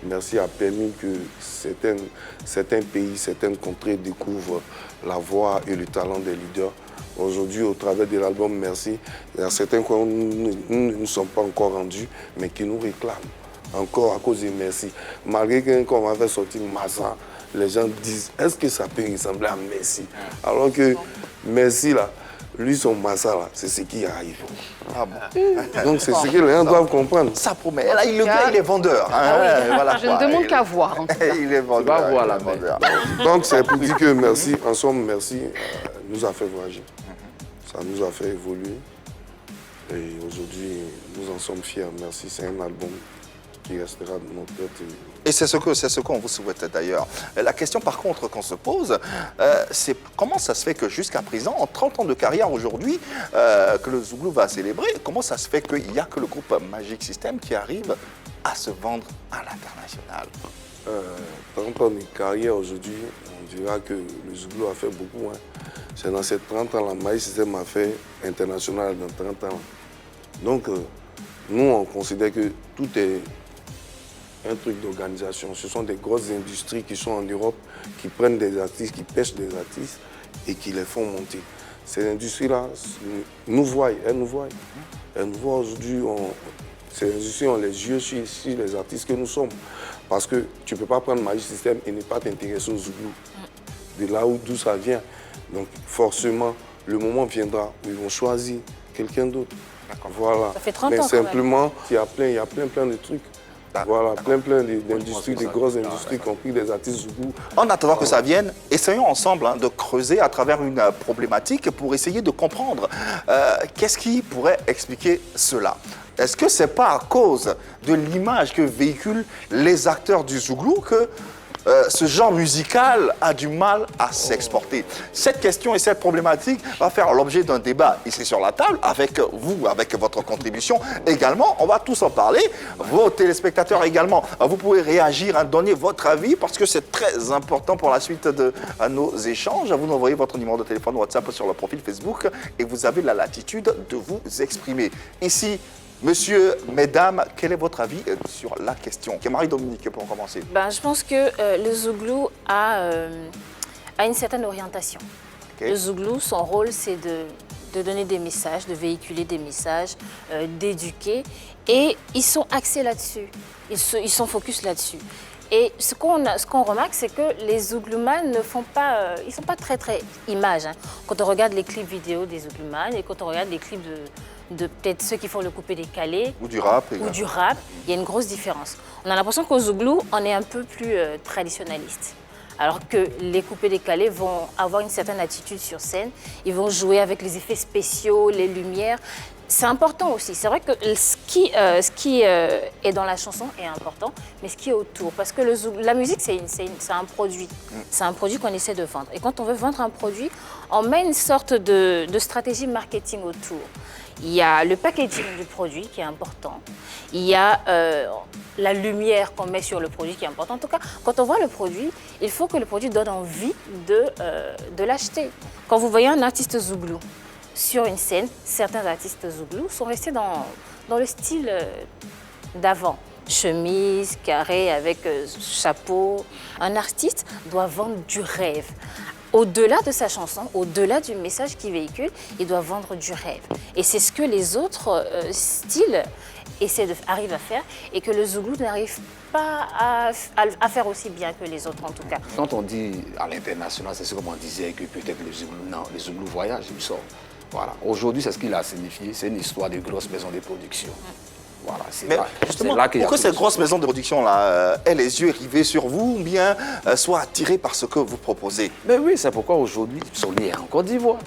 Merci a permis que certains pays, certaines contrées découvrent la voix et le talent des leaders. Aujourd'hui, au travers de l'album Merci, il y a certains que nous ne sommes pas encore rendus, mais qui nous réclament encore à cause de Merci. Malgré que quand on avait sorti Massa, les gens disent, est-ce que ça peut ressembler à Merci? Alors que Merci, là, lui, son Massa, là, c'est ce qui arrive. Ah bon. Donc, c'est ce que les gens doivent comprendre. Ça promet. Là, il est vendeur. Hein. Ah oui. Voilà, je ne demande qu'à voir. Il est vendeur. Va voir la vendeur. Donc, c'est pour dire que Merci, en somme, Merci nous a fait voyager. Ça nous a fait évoluer. Et aujourd'hui, nous en sommes fiers. Merci, c'est un album qui restera dans notre tête. Et c'est ce qu'on vous souhaite d'ailleurs. La question par contre qu'on se pose, c'est comment ça se fait que jusqu'à présent, en 30 ans de carrière aujourd'hui, que le Zouglou va célébrer, comment ça se fait qu'il n'y a que le groupe Magic System qui arrive à se vendre à l'international? 30 ans de carrière aujourd'hui, on dira que le Zouglou a fait beaucoup. Hein. C'est dans ces 30 ans, la Magic System a fait international dans 30 ans. Donc, nous, on considère que tout est un truc d'organisation. Ce sont des grosses industries qui sont en Europe, qui prennent des artistes, qui pêchent des artistes et qui les font monter. Ces industries-là nous voient, elles nous voient. Elles nous voient aujourd'hui, Ces injustices ont les yeux sur les artistes que nous sommes. Parce que tu ne peux pas prendre Magic System et ne pas t'intéresser aux Zouglous. De là d'où ça vient. Donc forcément, le moment viendra où ils vont choisir quelqu'un d'autre. Voilà. Ça fait 30 Mais ans simplement, il y a plein de trucs. Voilà, plein d'industries, des grosses industries, compris des artistes Zougou. En attendant que ça vienne, essayons ensemble de creuser à travers une problématique pour essayer de comprendre qu'est-ce qui pourrait expliquer cela. Est-ce que ce n'est pas à cause de l'image que véhiculent les acteurs du Zouglou que ce genre musical a du mal à s'exporter? Cette question et cette problématique va faire l'objet d'un débat ici sur la table avec vous, avec votre contribution également. On va tous en parler. Vos téléspectateurs également, vous pouvez réagir, donner votre avis parce que c'est très important pour la suite de nos échanges. Vous nous envoyez votre numéro de téléphone WhatsApp sur le profil Facebook et vous avez la latitude de vous exprimer. Ici, monsieur, mesdames, quel est votre avis sur la question? Marie-Dominique, pour commencer. Je pense que le Zouglou a une certaine orientation. Okay. Le Zouglou, son rôle, c'est de donner des messages, de véhiculer des messages, d'éduquer. Et ils sont axés là-dessus. Ils sont focus là-dessus. Et ce qu'on remarque, c'est que les Zougloumanes ne font pas, ils sont pas très images. Hein. Quand on regarde les clips vidéo des Zougloumanes et quand on regarde les clips de peut-être ceux qui font le coupé-décalé. Ou du rap. Ou du rap, il y a une grosse différence. On a l'impression qu'au Zouglou, on est un peu plus traditionnaliste. Alors que les coupés-décalés vont avoir une certaine attitude sur scène. Ils vont jouer avec les effets spéciaux, les lumières. C'est important aussi. C'est vrai que ce qui est dans la chanson est important, mais ce qui est autour. Parce que la musique, c'est un produit. C'est un produit qu'on essaie de vendre. Et quand on veut vendre un produit, on met une sorte de stratégie marketing autour. Il y a le packaging du produit qui est important. Il y a la lumière qu'on met sur le produit qui est important. En tout cas, quand on voit le produit, il faut que le produit donne envie de l'acheter. Quand vous voyez un artiste Zouglou sur une scène, certains artistes Zouglou sont restés dans le style d'avant. Chemise, carré, avec chapeau. Un artiste doit vendre du rêve. Au-delà de sa chanson, au-delà du message qu'il véhicule, il doit vendre du rêve. Et c'est ce que les autres styles arrivent à faire et que le Zouglou n'arrive pas à faire aussi bien que les autres en tout cas. Quand on dit à l'international, c'est ce qu'on disait que peut-être les Zouglou voyagent, ils sortent. Voilà. Aujourd'hui, c'est ce qu'il a signifié, c'est une histoire de grosses maisons de production. Voilà, justement, pourquoi cette grosse maison de production-là ait les yeux rivés sur vous ou bien soit attirée par ce que vous proposez? Mais oui, c'est pourquoi aujourd'hui, Sony est en Côte d'Ivoire.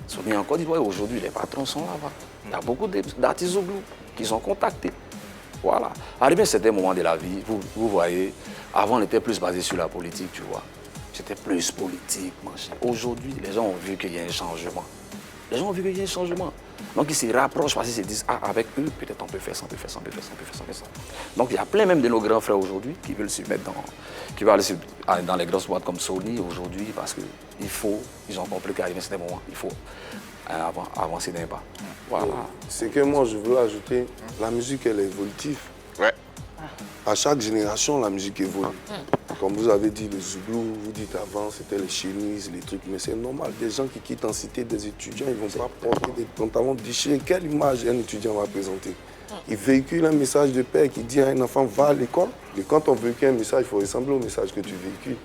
Sony est en Côte d'Ivoire et aujourd'hui, les patrons sont là-bas. Il y a beaucoup d'artistes Zouglou qui sont contactés. Voilà. Arrivé à un certain moment de la vie, vous voyez, avant on était plus basé sur la politique, tu vois. C'était plus politique. Aujourd'hui, les gens ont vu qu'il y a un changement. Les gens ont vu qu'il y a un changement. Donc ils se rapprochent parce qu'ils se disent, avec eux, peut-être on peut faire ça, on peut faire ça, on peut faire ça, on peut faire ça, on peut faire ça. Donc il y a plein même de nos grands frères aujourd'hui qui veulent se mettre qui veulent aller dans les grosses boîtes comme Sony aujourd'hui parce qu'ils ont compris qu'à un certain moment, il faut avancer d'un pas. Voilà. C'est que moi je veux ajouter, la musique elle est évolutive. Ouais. À chaque génération, la musique évolue. Comme vous avez dit, le Zouglou, vous dites avant, c'était les chemises, les trucs, mais c'est normal. Des gens qui quittent en cité, des étudiants, ils ne vont pas porter des pantalons déchirés. Quelle image un étudiant va présenter? Il véhicule un message de paix qui dit à un enfant, va à l'école. Et quand on véhicule un message, il faut ressembler au message que tu véhicules.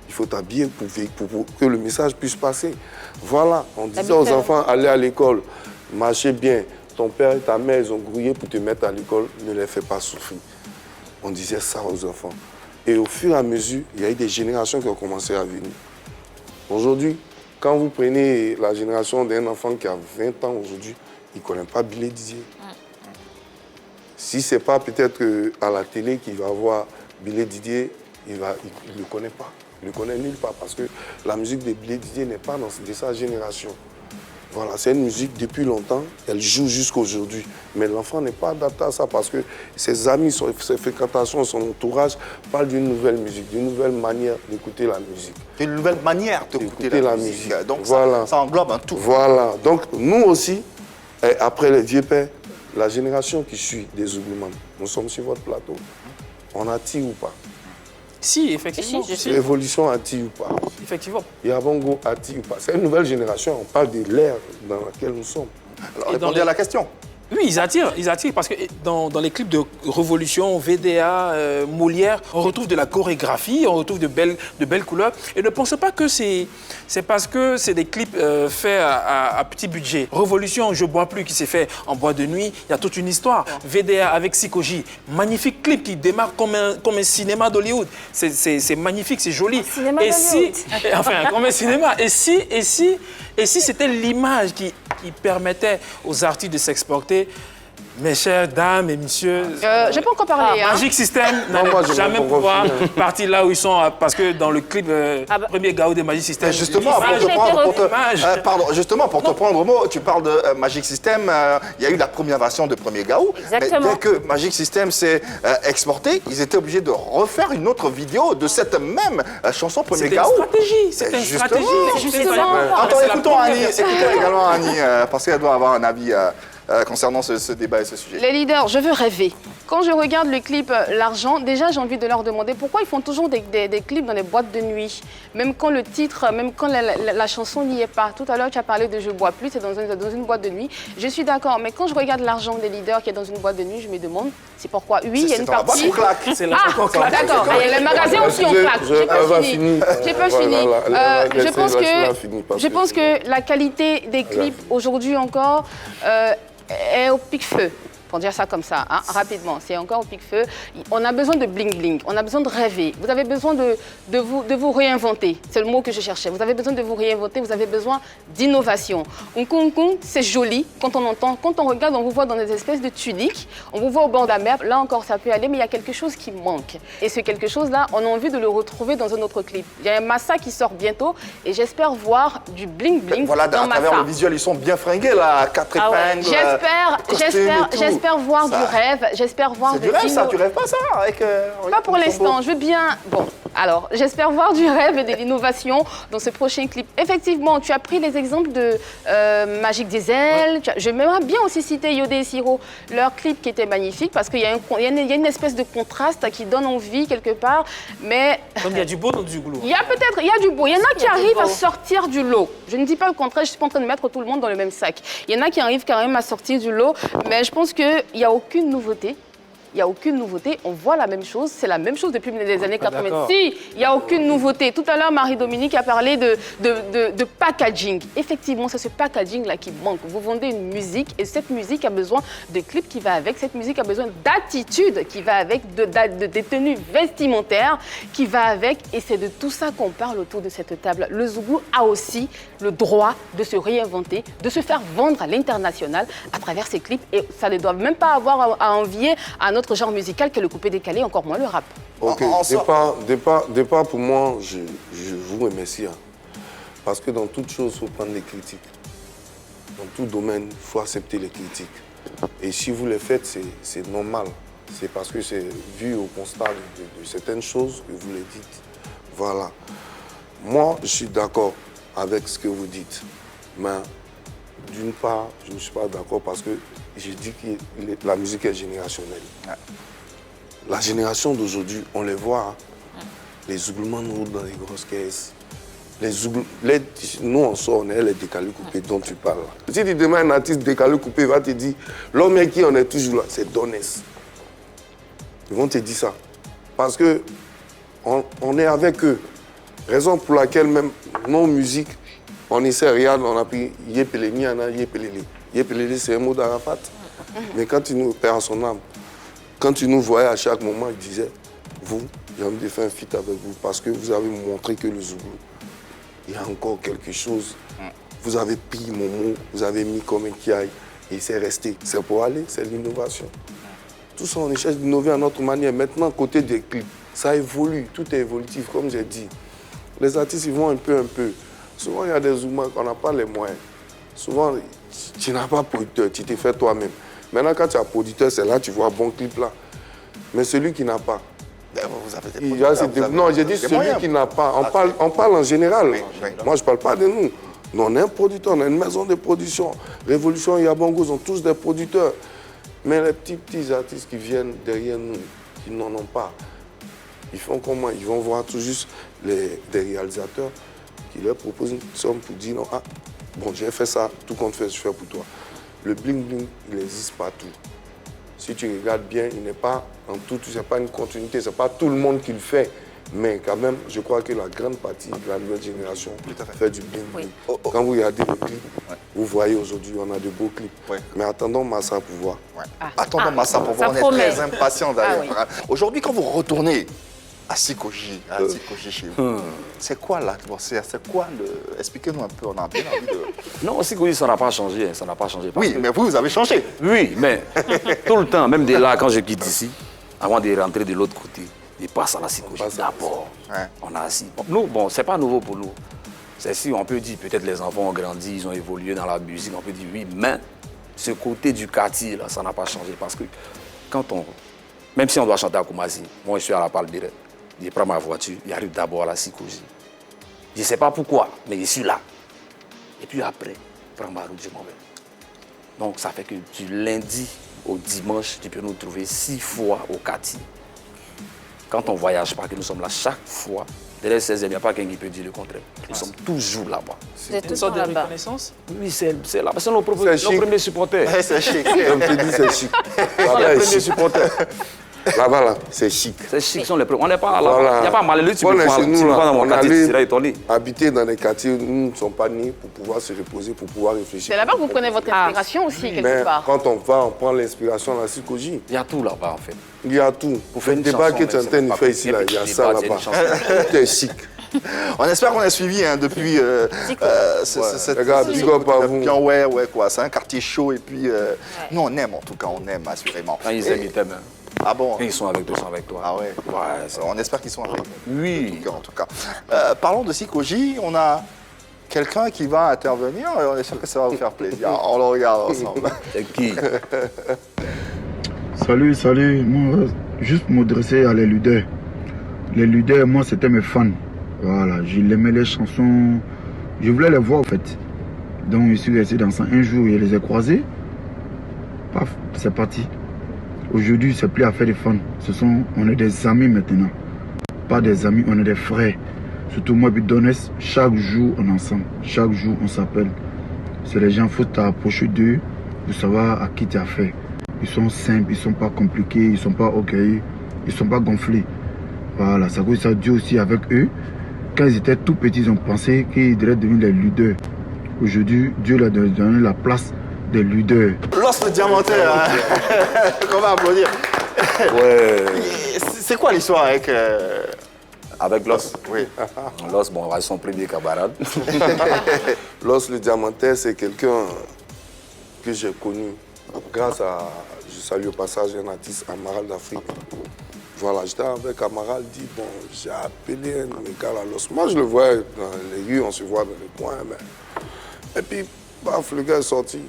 Il faut t'habiller pour que le message puisse passer. Voilà, on disait aux enfants, allez à l'école, marchez bien. Ton père et ta mère, ils ont grouillé pour te mettre à l'école, ne les fais pas souffrir. On disait ça aux enfants. Et au fur et à mesure, il y a eu des générations qui ont commencé à venir. Aujourd'hui, quand vous prenez la génération d'un enfant qui a 20 ans aujourd'hui, il ne connaît pas Billy Didier. Si ce n'est pas peut-être à la télé qu'il va voir Billy Didier, il ne le connaît pas. Il ne le connaît nulle part parce que la musique de Billy Didier n'est pas de sa génération. Voilà, c'est une musique depuis longtemps, elle joue jusqu'à aujourd'hui. Mais l'enfant n'est pas adapté à ça parce que ses amis, ses fréquentations, son entourage parlent d'une nouvelle musique, d'une nouvelle manière d'écouter la musique. Une nouvelle manière d'écouter la musique. Donc voilà. ça englobe un tout. Voilà, donc nous aussi, après les vieux pères, la génération qui suit des Zougloumanes, nous sommes sur votre plateau. On attire ou pas? Si, effectivement. L'évolution attire ou pas? Effectivement. Yabongo attire ou pas? C'est une nouvelle génération, on parle de l'ère dans laquelle nous sommes. Alors, répondez à la question. Oui, ils attirent parce que dans les clips de Révolution, VDA, Molière, on retrouve de la chorégraphie, on retrouve de belles couleurs. Et ne pensez pas que c'est parce que c'est des clips faits à petit budget. Révolution, Je bois plus, qui s'est fait en boîte de nuit, il y a toute une histoire. VDA avec Sikoji, magnifique clip qui démarre comme un cinéma d'Hollywood. C'est magnifique, c'est joli. Et si, enfin, comme un cinéma. Et si c'était l'image qui permettait aux artistes de s'exporter, mes chères dames et messieurs, je peux encore parler. Magic System n'allait jamais pouvoir partir là où ils sont, parce que dans le clip premier Gaou de Magic System... Justement, pour te prendre au mot, tu parles de Magic System, il y a eu la première version de premier Gaou. Exactement. Mais dès que Magic System s'est exporté, ils étaient obligés de refaire une autre vidéo de cette même chanson premier Gaou. C'était une stratégie. Justement. Attends, écoutons Annie, également Annie, parce qu'elle doit avoir un avis concernant ce débat et ce sujet. Les leaders, je veux rêver. Quand je regarde le clip L'argent, déjà j'ai envie de leur demander pourquoi ils font toujours des clips dans les boîtes de nuit. Même quand le titre, même quand la chanson n'y est pas. Tout à l'heure tu as parlé de Je bois plus, c'est dans une boîte de nuit. Je suis d'accord, mais quand je regarde L'argent des leaders qui est dans une boîte de nuit, je me demande c'est pourquoi. Oui, il y a une partie... C'est là qu'on claque. D'accord, les magasins aussi on claque. J'ai pas fini. Je pense que la qualité des clips aujourd'hui encore est au pic-feu. Pour dire ça comme ça, rapidement, c'est encore au pic-feu. On a besoin de bling-bling, on a besoin de rêver. Vous avez besoin de vous réinventer. C'est le mot que je cherchais. Vous avez besoin de vous réinventer, vous avez besoin d'innovation. C'est joli quand on entend, quand on regarde, on vous voit dans des espèces de tuniques, on vous voit au bord de la mer. Là encore, ça peut aller, mais il y a quelque chose qui manque. Et ce quelque chose-là, on a envie de le retrouver dans un autre clip. Il y a un Massa qui sort bientôt et j'espère voir du bling-bling dans Massa. À travers le visuel, ils sont bien fringués là, 4 épingles. J'espère voir du rêve, j'espère voir du rêve, ça, tu rêves pas ça avec, pas pour l'instant, je veux bien... Bon, alors, j'espère voir du rêve et de l'innovation dans ce prochain clip. Effectivement, tu as pris les exemples de Magic Diesel, j'aimerais bien aussi citer Yodé et Siro, leur clip qui était magnifique parce qu'il y a une espèce de contraste qui donne envie quelque part, mais... Donc il y a du beau dans du glou. Il y a du beau, il y en a qui arrivent à sortir du lot. Je ne dis pas le contraire, je ne suis pas en train de mettre tout le monde dans le même sac. Il y en a qui arrivent quand même à sortir du lot, mais je pense qu'il n'y a aucune nouveauté. Il n'y a aucune nouveauté, on voit la même chose, c'est la même chose depuis les années 80. Si, il n'y a aucune nouveauté. Tout à l'heure, Marie-Dominique a parlé de packaging. Effectivement, c'est ce packaging-là qui manque. Vous vendez une musique et cette musique a besoin de clips qui va avec, cette musique a besoin d'attitude qui va avec, de tenues vestimentaires qui va avec. Et c'est de tout ça qu'on parle autour de cette table. Le Zouglou a aussi le droit de se réinventer, de se faire vendre à l'international à travers ses clips. Et ça ne doit même pas avoir à envier à notre genre musical qu'est le coupé-décalé, encore moins le rap. Ok, départ pour moi, je vous remercie. Parce que dans toute chose, il faut prendre les critiques. Dans tout domaine, il faut accepter les critiques. Et si vous les faites, c'est normal. C'est parce que c'est vu au constat de certaines choses que vous les dites. Voilà. Moi, je suis d'accord avec ce que vous dites. Mais d'une part, je ne suis pas d'accord parce que j'ai dit que la musique est générationnelle. La génération d'aujourd'hui, on les voit. Les Zougloumans roulent dans les grosses caisses. Nous, on sort, on est les décalés coupés dont tu parles. Si tu demandes un artiste décalé coupé, il va te dire, l'homme qui on est toujours là, c'est Donès. Ils vont te dire ça. Parce que on est avec eux. Raison pour laquelle même nos musiques, on essaie, regarde, on a pris Yepeleni, on a Yepelele. Yepelele, c'est un mot d'Arafat. Mais quand il nous perd son âme, quand il nous voyait à chaque moment, il disait, vous, j'ai envie de faire un feat avec vous parce que vous avez montré que le Zouglou, il y a encore quelque chose. Vous avez pris mon mot, vous avez mis comme un kiaï et c'est resté. C'est pour aller, c'est l'innovation. Tout ça, on cherche d'innover à notre manière. Maintenant, côté des clips, ça évolue, tout est évolutif, comme j'ai dit. Les artistes, ils vont un peu. Souvent, il y a des Zougloumans qu'on n'a pas les moyens. Souvent, tu n'as pas producteur, tu t'es fait toi-même. Maintenant, quand tu as producteur, c'est là tu vois un bon clip là. Mais celui qui n'a pas. Vous avez des non, j'ai dit celui qui n'a pas. On parle en général. Moi, je ne parle pas de nous. Nous, on est un producteur, on a une maison de production. Révolution et Yabongo sont tous des producteurs. Mais les petits artistes qui viennent derrière nous, qui n'en ont pas, ils font comment? Ils vont voir tout juste des réalisateurs qui leur proposent une somme pour dire non, ah, bon, j'ai fait ça, tout compte fait, je fais pour toi. le bling-bling, il existe partout. Si tu regardes bien, il n'est pas en tout, c'est pas une continuité, c'est pas tout le monde qui le fait. Mais quand même, je crois que la grande partie de la nouvelle génération fait du bling-bling. Oui. Quand vous regardez le clip, vous voyez aujourd'hui, on a de beaux clips. Mais attendons Massa pour voir. Attendons Massa pour voir, on est promet. très impatients d'ailleurs. Ah Aujourd'hui, quand vous retournez à Sikoji, chez vous, c'est quoi l'atmosphère? C'est quoi le... Expliquez-nous un peu, on a bien envie de... Non, Sikoji, ça n'a pas changé. Ça n'a pas changé. Parce Oui, que- mais vous avez changé. Oui, mais tout le temps, même dès là, quand je quitte ici, avant de rentrer de l'autre côté, il passe à la Sikoji d'abord. Ouais. On a assis. Bon, nous, bon, c'est pas nouveau pour nous. C'est si on peut dire, peut-être les enfants ont grandi, ils ont évolué dans la musique, on peut dire oui, mais ce côté du quartier, là, ça n'a pas changé. Parce que quand on... Même si on doit chanter à Koumassi, moi je suis à la Palle direct. Je prends ma voiture, il arrive d'abord à la Sikoji. Je ne sais pas pourquoi, mais je suis là. Et puis après, je prends ma route, je m'en vais. Donc ça fait que du lundi au dimanche, tu peux nous trouver 6 fois au quartier. Quand on ne voyage pas, que nous sommes là chaque fois, derrière 16e, il n'y a pas quelqu'un qui peut dire le contraire. Nous sommes toujours là-bas. Vous êtes Une tout sorte le de temps là-bas. reconnaissance. Oui, c'est là-bas. C'est nos chic. premiers supporters. C'est chic. Comme tu dis, c'est chic. Ce sont Là-bas, les est premiers chic. supporters. Là-bas, là, c'est chic. C'est chic, sont les premiers. On n'est pas là. Voilà. Il n'y a pas mal. Tu On peux est prendre chez nous, là. dans mon On quartier, tu allait seras étonné. habiter dans des quartiers où nous ne sommes pas nés pour pouvoir se reposer, pour pouvoir réfléchir. C'est là-bas que vous prenez votre inspiration aussi, quelque Mais part. quand on va, on prend l'inspiration à la Sikoji. Il y a tout là-bas, en fait. Il y a tout. Pour faire Le une débat chanson, que tu es en mais train de c'est faire pas ici, là, il y a possible. ça Il y a là-bas. une chanson. Tout est chic. On espère qu'on a suivi depuis... cette Regarde, big up à vous. Bien, ouais, quoi. C'est un quartier chaud et puis... Nous, on aime, en tout cas, on aime, assurément. Quand ils Et- aiment, ils t'aiment. Ah bon? Quand ils sont avec toi, ils sont avec toi. Ah ouais. Ouais, c'est- On espère qu'ils sont avec nous. Oui. En tout cas. Parlons de Sikoji. On a quelqu'un qui va intervenir et on est sûr que ça va vous faire plaisir. On le regarde ensemble. C'est qui? Salut. Moi, juste pour m'adresser à les leaders. Les leaders, moi, c'était mes fans. Voilà, j'aimais les chansons. Je voulais les voir, en fait. Donc, je suis resté dans ça. Un jour, je les ai croisés. Paf, c'est parti. Aujourd'hui, c'est plus affaire des fans. On est des amis maintenant. Pas des amis, on est des frères. Surtout moi et Donès, chaque jour, on est ensemble. Chaque jour, on s'appelle. C'est les gens, il faut t'approcher d'eux pour savoir à qui tu as fait. Ils sont simples, ils ne sont pas compliqués, ils ne sont pas orgueilleux, ils ne sont pas gonflés. Voilà, ça cause ça Dieu aussi avec eux. Quand ils étaient tout petits, ils ont pensé qu'ils devraient devenir les leaders. Aujourd'hui, Dieu leur a donné la place des leaders. Lance le diamantaire, hein. Qu'on va applaudir. Ouais. C'est quoi l'histoire avec... Avec Los. Oui. Los, bon, ils sont premier camarade. Los le diamantaire, c'est quelqu'un que j'ai connu grâce à, je salue au passage un artiste, Amaral d'Afrique. Voilà, j'étais avec Amaral, dit bon, j'ai appelé un de mes gars à Los. Moi, je le voyais dans les rues, on se voit dans les coins. Mais... Et puis, paf, le gars est sorti.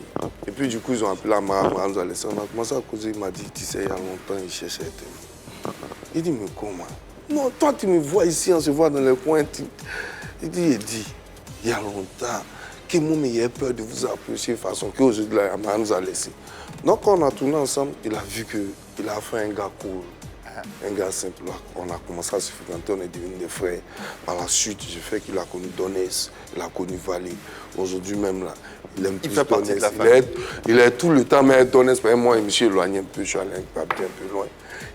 Et puis, du coup, ils ont appelé Amaral, nous a laissé. On a commencé à causer, il m'a dit, tu sais, il y a longtemps, il cherchait tes mots. Il dit, mais comment? Non, toi, tu me vois ici, on se voit dans les coins. Il dit, il y a longtemps, que moi, il a peur de vous approcher de façon qu'aujourd'hui, Amaral nous a laissé. Donc, quand on a tourné ensemble, il a vu qu'il a fait un gars cool. Un gars simple, on a commencé à se fréquenter, on est devenus des frères. Par la suite, j'ai fait qu'il a connu Donès, il a connu Valé. Aujourd'hui même, là, il aime plus fait partie Donès. de la famille. Il est tout le temps, mais Donès, moi, je me suis éloigné un peu, je suis allé un peu loin.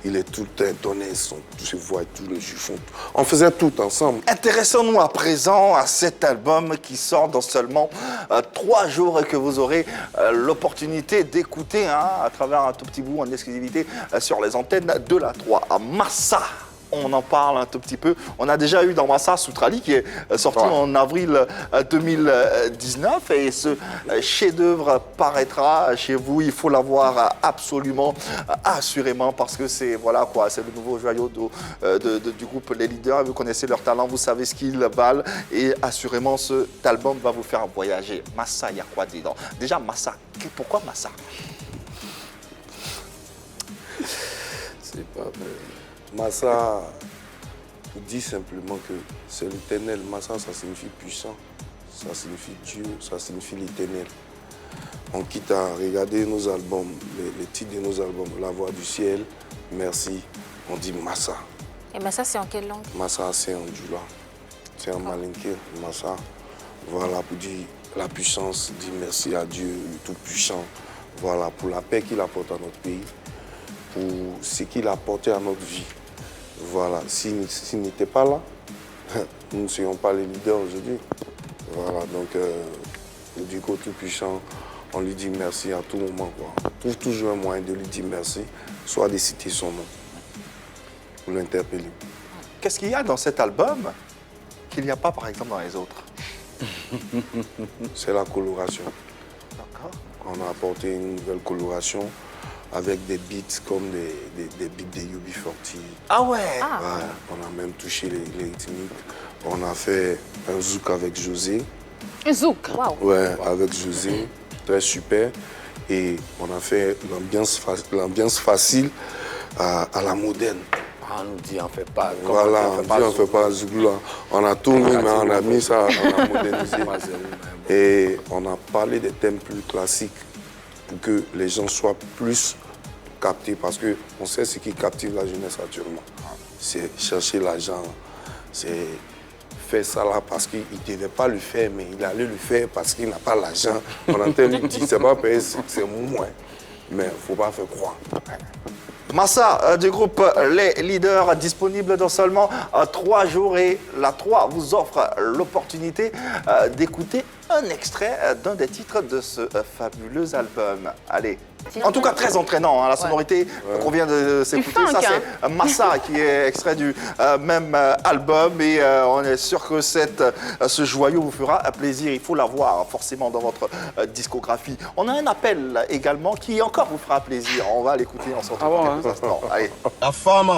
Il est tout le temps Donès, on se voit tous les chiffons. On faisait tout ensemble. Intéressons-nous à présent à cet album qui sort dans seulement 3 jours et que vous aurez l'opportunité d'écouter à travers un tout petit bout en exclusivité sur les antennes de la 3. À Massa, on en parle un tout petit peu. On a déjà eu dans Massa Soutrali qui est sorti en avril 2019 et ce chef-d'œuvre paraîtra chez vous. Il faut l'avoir absolument, assurément parce que c'est c'est le nouveau joyau du groupe Les Leaders. Vous connaissez leur talent, vous savez ce qu'ils valent et assurément cet album va vous faire voyager. Massa, il y a quoi dedans? Déjà Massa, pourquoi Massa? C'est pas vrai. Massa dit simplement que c'est l'éternel. Massa, ça signifie puissant, ça signifie Dieu, ça signifie l'éternel. On quitte à regarder nos albums, les titres de nos albums, La Voix du Ciel, Merci, on dit Massa. Et Massa, c'est en quelle langue? Massa, c'est en Djoula, c'est en Malinké, Massa. Voilà, pour dire la puissance, dire merci à Dieu, le Tout-Puissant, voilà, pour la paix qu'il apporte à notre pays, pour ce qu'il a apporté à notre vie. Voilà, s'il n'était pas là, nous ne serions pas les leaders aujourd'hui. Voilà, donc le Dieu Tout-Puissant, on lui dit merci à tout moment. On trouve toujours un moyen de lui dire merci, soit de citer son nom, pour l'interpeller. Qu'est-ce qu'il y a dans cet album qu'il n'y a pas, par exemple, dans les autres? C'est la coloration. D'accord. On a apporté une nouvelle coloration avec des beats comme des beats de UB40. Ah ouais. Ouais, on a même touché les rythmiques. On a fait un zouk avec José. Un zouk, waouh. Ouais, avec José, très super. Et on a fait l'ambiance facile à la moderne. On nous dit, on ne fait pas. Voilà, on dit on ne fait pas Zouglou. On a tout mis, mais on a mis ça, on a modernisé. Et on a parlé des thèmes plus classiques pour que les gens soient plus captés. Parce qu'on sait ce qui captive la jeunesse actuellement. C'est chercher l'argent, c'est faire ça là parce qu'il ne devait pas le faire, mais il allait le faire parce qu'il n'a pas l'argent. On entend lui dire, c'est pas payé, c'est moins. Mais il ne faut pas faire croire. Massa du groupe Les Leaders, disponible dans seulement 3 jours. Et la 3 vous offre l'opportunité d'écouter un extrait d'un des titres de ce fabuleux album. Allez. En tout cas, très entraînant, hein, la sonorité qu'on vient de s'écouter. Ça, c'est Massa qui est extrait du même album. Et on est sûr que ce joyau vous fera plaisir. Il faut l'avoir forcément dans votre discographie. On a un appel également qui encore vous fera plaisir. On va l'écouter, on se retrouve dans quelques instants. Allez. La femme,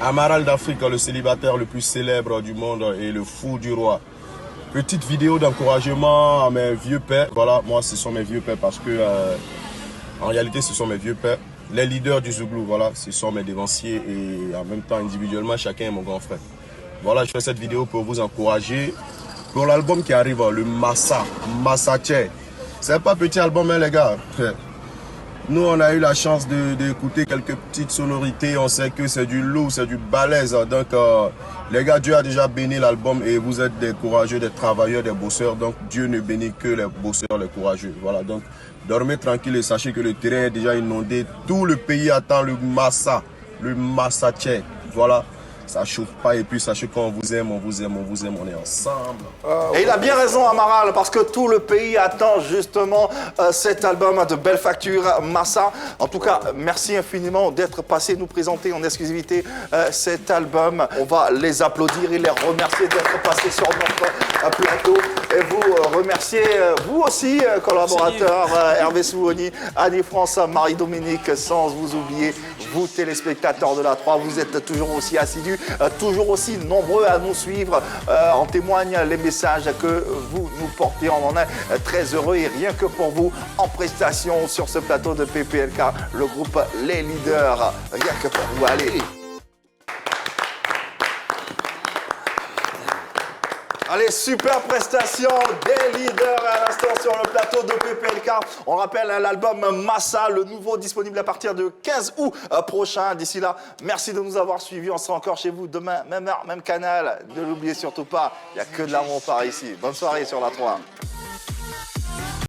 Amaral d'Afrique, le célibataire le plus célèbre du monde et le fou du roi. Petite vidéo d'encouragement à mes vieux pères. Voilà, moi, ce sont mes vieux pères parce que, en réalité, ce sont mes vieux pères. Les leaders du Zouglou, voilà, ce sont mes dévanciers et en même temps, individuellement, chacun est mon grand frère. Voilà, je fais cette vidéo pour vous encourager. Pour l'album qui arrive, le Massa Tché. C'est pas petit album, hein, les gars. Nous, on a eu la chance d'écouter quelques petites sonorités. On sait que c'est du lourd, c'est du balèze. Donc, les gars, Dieu a déjà béni l'album et vous êtes des courageux, des travailleurs, des bosseurs. Donc, Dieu ne bénit que les bosseurs, les courageux. Voilà, donc, dormez tranquille et sachez que le terrain est déjà inondé. Tout le pays attend le Massa Tché. Voilà. Ça chauffe pas et puis sachez qu'on vous aime, on vous aime, on vous aime, on est ensemble. Et il a bien raison, Amaral, parce que tout le pays attend justement cet album de belle facture, Massa. En tout cas, merci infiniment d'être passé nous présenter en exclusivité cet album. On va les applaudir et les remercier d'être passés sur notre plateau. Et vous remercier, vous aussi, collaborateurs, Hervé Souoni, Annie-France, Marie-Dominique, sans vous oublier, vous téléspectateurs de la 3, vous êtes toujours aussi assidus, toujours aussi nombreux à nous suivre. En témoignent les messages que vous nous portez. On en est très heureux et rien que pour vous, en prestation sur ce plateau de PPLK, le groupe Les Leaders. Rien que pour vous, allez. Allez, super prestation des Leaders à l'instant sur le plateau de PPLK. On rappelle l'album Massa, le nouveau disponible à partir de 15 août prochain. D'ici là, merci de nous avoir suivis. On sera encore chez vous demain, même heure, même canal. Ne l'oubliez surtout pas, il n'y a que de l'amour par ici. Bonne soirée sur la 3.